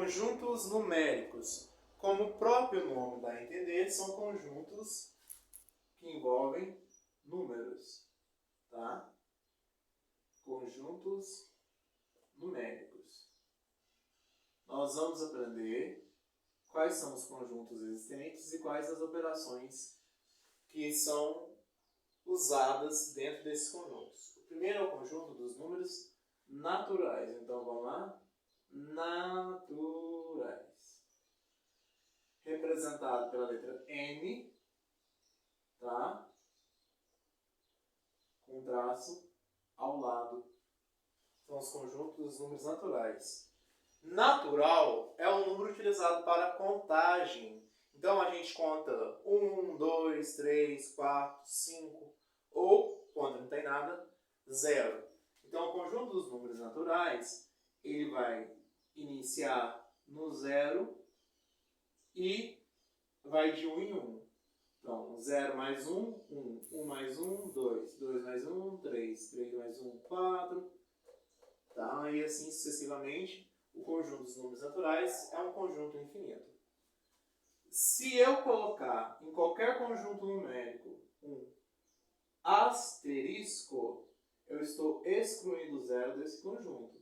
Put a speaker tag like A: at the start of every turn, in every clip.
A: Conjuntos numéricos. Como o próprio nome dá a entender, são conjuntos que envolvem números. Tá? Conjuntos numéricos. Nós vamos aprender quais são os conjuntos existentes e quais as operações que são usadas dentro desses conjuntos. O primeiro é o conjunto dos números naturais. Então, vamos lá. Naturais. Representado pela letra N, tá? Com traço ao lado. São os conjuntos dos números naturais. Natural é o número utilizado para contagem. Então, a gente conta 1, 2, 3, 4, 5, ou, quando não tem nada, 0. Então, o conjunto dos números naturais, ele vai iniciar no 0 e vai de 1 em 1. Então, 0 mais 1, 1. 1 mais 1, 2. 2 mais 1, 3. 3 mais 1, 4. Tá? E assim sucessivamente, o conjunto dos números naturais é um conjunto infinito. Se eu colocar em qualquer conjunto numérico um asterisco, eu estou excluindo o 0 desse conjunto.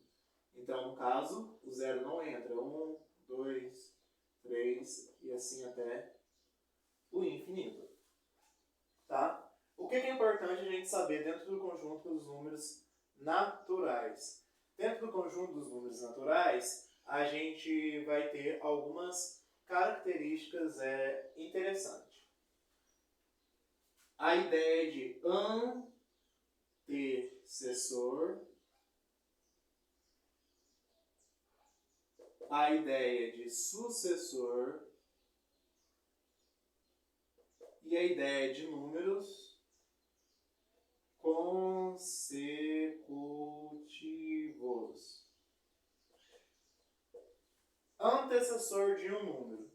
A: Então, no caso, o 0 não entra. 1, 2, 3 e assim até o infinito. Tá? O que é importante a gente saber dentro do conjunto dos números naturais? Dentro do conjunto dos números naturais, a gente vai ter algumas características interessantes. A ideia de antecessor, a ideia de sucessor e a ideia de números consecutivos. Antecessor de um número.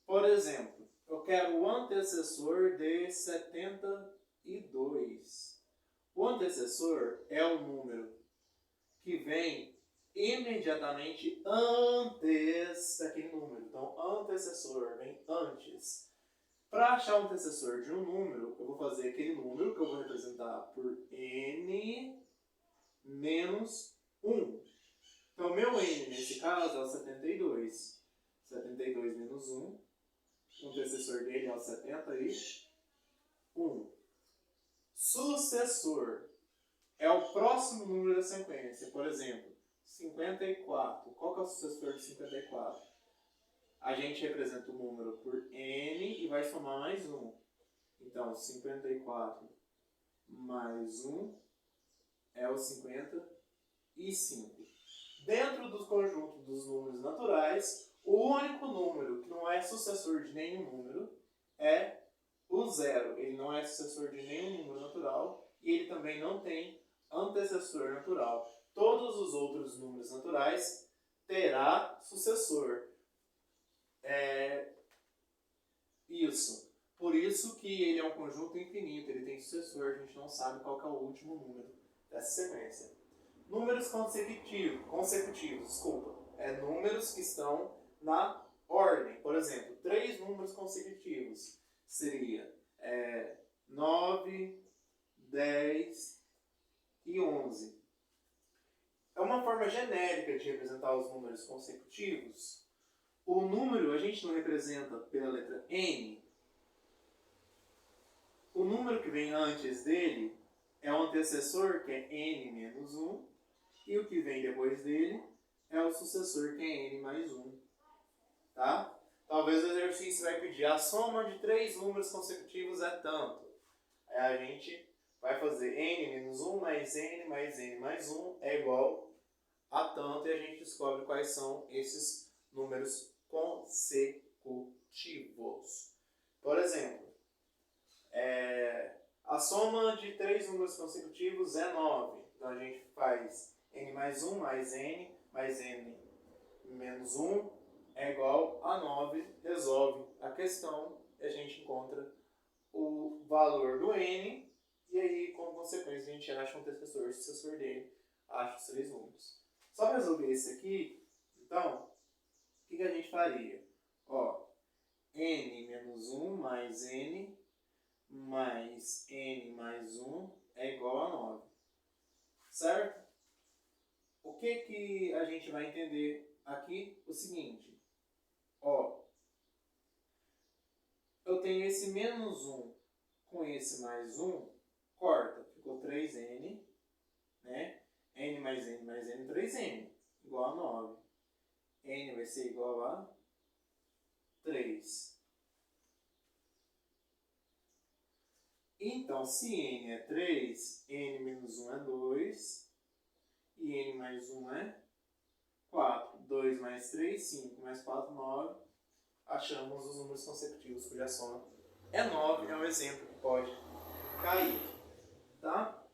A: Por exemplo, eu quero o antecessor de 72. O antecessor é um número que vem imediatamente antes daquele número. Então, antecessor vem antes. Para achar o antecessor de um número, eu vou fazer aquele número que eu vou representar por n menos 1. Então, meu n nesse caso é o 72. 72 menos 1. O antecessor dele é o 71. Sucessor é o próximo número da sequência. Por exemplo, 54. Qual que é o sucessor de 54? A gente representa o número por n e vai somar mais 1. Então, 54 mais 1 é o 55. Dentro do conjunto dos números naturais, o único número que não é sucessor de nenhum número é o 0. Ele não é sucessor de nenhum número natural e ele também não tem antecessor natural. Todos os outros números naturais terá sucessor. Isso. Por isso que ele é um conjunto infinito, ele tem sucessor, a gente não sabe qual que é o último número dessa sequência. Números consecutivos, números que estão na ordem. Por exemplo, 3 números consecutivos seria 9, 10 e 11. É uma forma genérica de representar os números consecutivos. O número a gente não representa pela letra N. O número que vem antes dele é o antecessor, que é n menos 1. E o que vem depois dele é o sucessor, que é n mais 1. Tá? Talvez o exercício vai pedir a soma de 3 números consecutivos é tanto. Aí a gente vai fazer n menos 1 mais n mais 1 é igual a tanto. E a gente descobre quais são esses números consecutivos. Por exemplo, a soma de 3 números consecutivos é 9. Então a gente faz n mais 1 mais n menos 1 é igual a 9. Resolve a questão e a gente encontra o valor do n. E aí, como consequência, a gente acha o antecessor e sucessor dele, acha os 3 números. Só para resolver esse aqui, então, o faria? Ó, n menos 1 mais n mais n mais 1 é igual a 9. Certo? O que a gente vai entender aqui? O seguinte. Ó, eu tenho esse menos 1 com esse mais 1, corta, ficou 3n, né? N mais n mais n, 3n, igual a 9. N vai ser igual a 3. Então, se n é 3, n menos 1 é 2, e n mais 1 é 4. 2 mais 3, 5 mais 4, 9. Achamos os números consecutivos cuja soma é 9, é um exemplo que pode cair. Tá?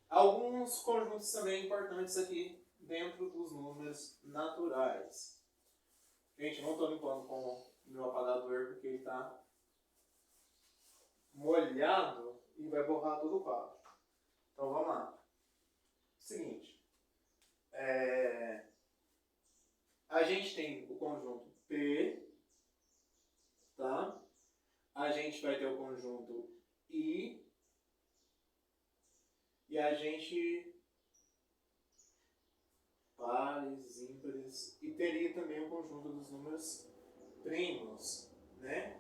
A: Alguns conjuntos também importantes aqui dentro dos números naturais. Gente, não estou limpando com o meu apagador porque ele está molhado e vai borrar todo o quadro. Então vamos lá. Seguinte. A gente tem o conjunto P, tá? A gente vai ter o conjunto I, e a gente pares, ímpares, e teria também o conjunto dos números primos, né?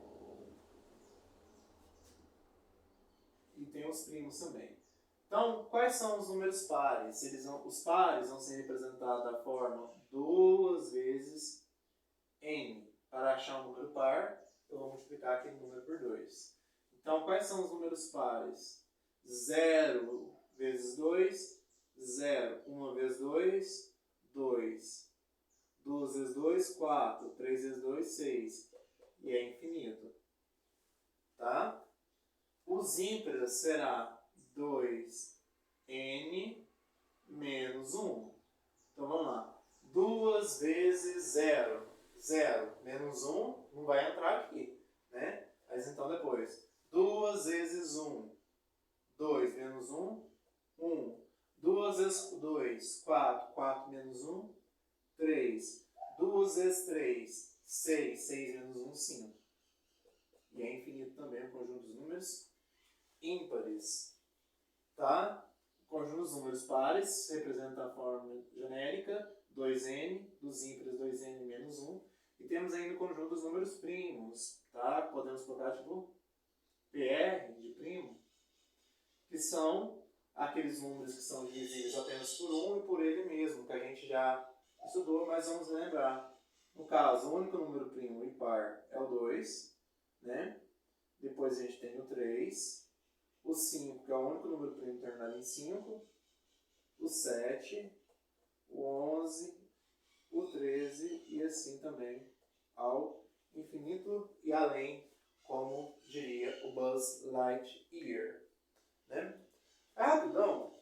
A: E tem os primos também. Então, quais são os números pares? Os pares vão ser representados da forma 2 vezes n. Para achar um número par, eu vou multiplicar aquele número por 2. Então, quais são os números pares? 0 vezes 2, 0. 1 vezes 2, 2. 2 vezes 2, 4. 3 vezes 2, 6. E é infinito. Tá? Os ímpares será 2n menos 1. Então, vamos lá. 2 vezes 0. 0 menos 1 não vai entrar aqui, né? Mas então depois. 2 vezes 1. 2 menos 1. 1. 2 vezes 2. 4. 4 menos 1. 3. 2 vezes 3. 6. 6 menos 1. 5. E é infinito também o conjunto dos números ímpares. Tá? O conjunto dos números pares representa a forma genérica 2n, dos ímpares 2n menos 1. E temos ainda o conjunto dos números primos. Tá? Podemos colocar tipo PR de primo, que são aqueles números que são divisíveis apenas por 1 e por ele mesmo, que a gente já estudou, mas vamos lembrar. No caso, o único número primo e par é o 2, né? Depois a gente tem o 3, o 5, que é o único número primo terminado em 5, o 7, o 11, o 13 e assim também ao infinito e além, como diria o Buzz Lightyear. Né? Rapidão,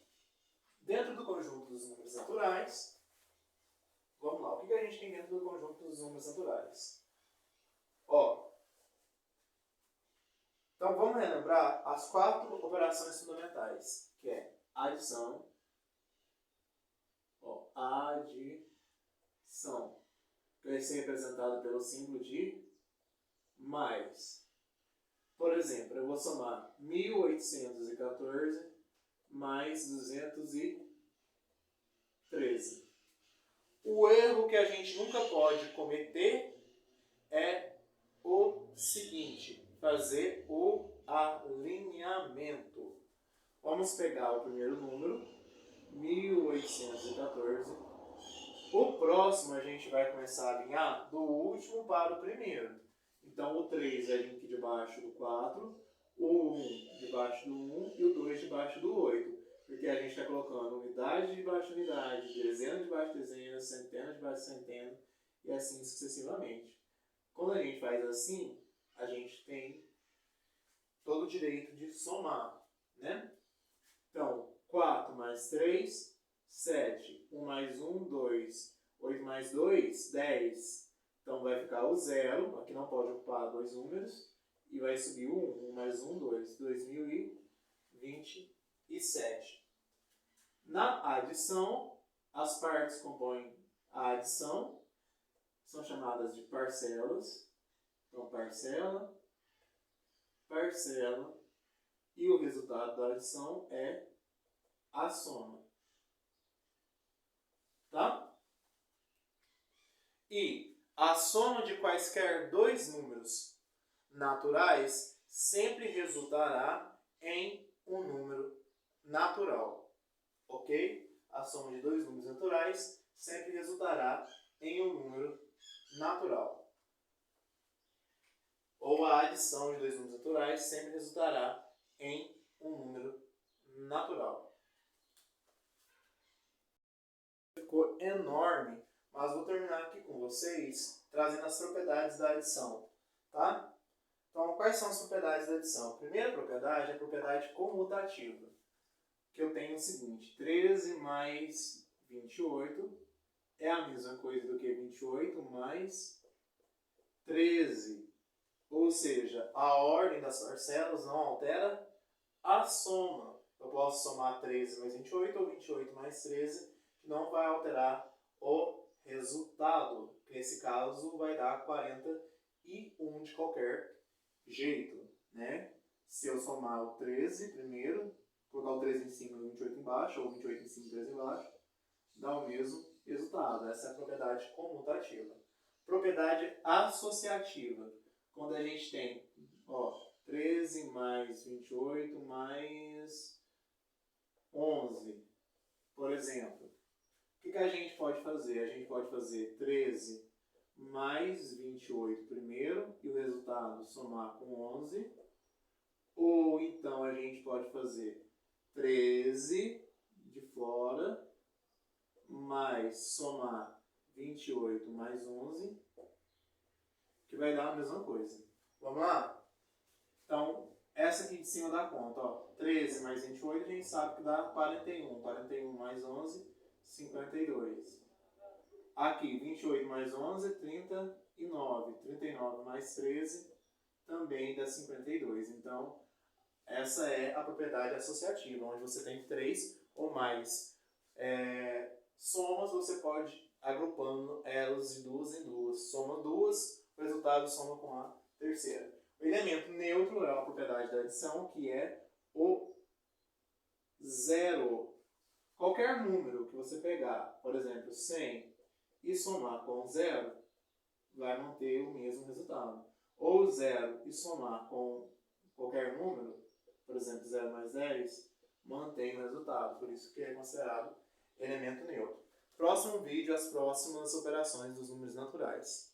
A: dentro do conjunto dos números naturais, vamos lá, o que a gente tem dentro do conjunto dos números naturais? Ó, então vamos relembrar as 4 operações fundamentais, que é adição, adição, que vai ser representada pelo símbolo de mais. Por exemplo, eu vou somar 1814 mais 213. O erro que a gente nunca pode cometer é o seguinte: fazer o alinhamento. Vamos pegar o primeiro número, 1814. O próximo a gente vai começar a alinhar do último para o primeiro. Então o 3 vai vir aqui debaixo do 4, o 1 debaixo do 1 e o 2 debaixo do 8. Porque a gente está colocando unidade debaixo de unidade, dezena debaixo de dezena, centena debaixo de centena e assim sucessivamente. Quando a gente faz assim, a gente tem todo o direito de somar, né? Então, 4 mais 3, 7. 1 mais 1, 2. 8 mais 2, 10. Então vai ficar o 0, aqui não pode ocupar 2 números, e vai subir o 1. 1 mais 1, 2. 2027. Na adição, as partes compõem a adição. são chamadas de parcelas. Então, parcela, parcela, e o resultado da adição é a soma. Tá? E a soma de quaisquer dois números naturais sempre resultará em um número natural. Ok? A soma de dois números naturais sempre resultará em um número natural. Ou a adição de dois números naturais sempre resultará em um número natural. Ficou enorme, mas vou terminar aqui com vocês trazendo as propriedades da adição. Tá? Então, quais são as propriedades da adição? A primeira propriedade é a propriedade comutativa, que eu tenho o seguinte: 13 mais 28 é a mesma coisa do que 28 mais 13. Ou seja, a ordem das parcelas não altera a soma. Eu posso somar 13 mais 28 ou 28 mais 13, que não vai alterar o resultado. Nesse caso, vai dar 41 de qualquer jeito, né? Se eu somar o 13 primeiro, colocar o 13 em cima e o 28 embaixo, ou 28 em cima e 13 embaixo, dá o mesmo resultado. Essa é a propriedade comutativa. Propriedade associativa. Quando a gente tem 13 mais 28 mais 11, por exemplo, o que a gente pode fazer? A gente pode fazer 13 mais 28 primeiro e o resultado somar com 11. Ou então a gente pode fazer 13 de fora mais somar 28 mais 11, que vai dar a mesma coisa. Vamos lá? Então, essa aqui de cima dá conta. 13 mais 28 a gente sabe que dá 41. 41 mais 11, 52. Aqui, 28 mais 11, 39. 39 mais 13 também dá 52. Então, essa é a propriedade associativa, onde você tem 3 ou mais somas, você pode agrupando elas de duas em duas. Soma duas, o resultado soma com a terceira. O elemento neutro é uma propriedade da adição, que é o zero. Qualquer número que você pegar, por exemplo, 100, e somar com zero, vai manter o mesmo resultado. Ou zero e somar com qualquer número, por exemplo, 0 mais 10, mantém o resultado. Por isso que é considerado elemento neutro. Próximo vídeo, as próximas operações dos números naturais.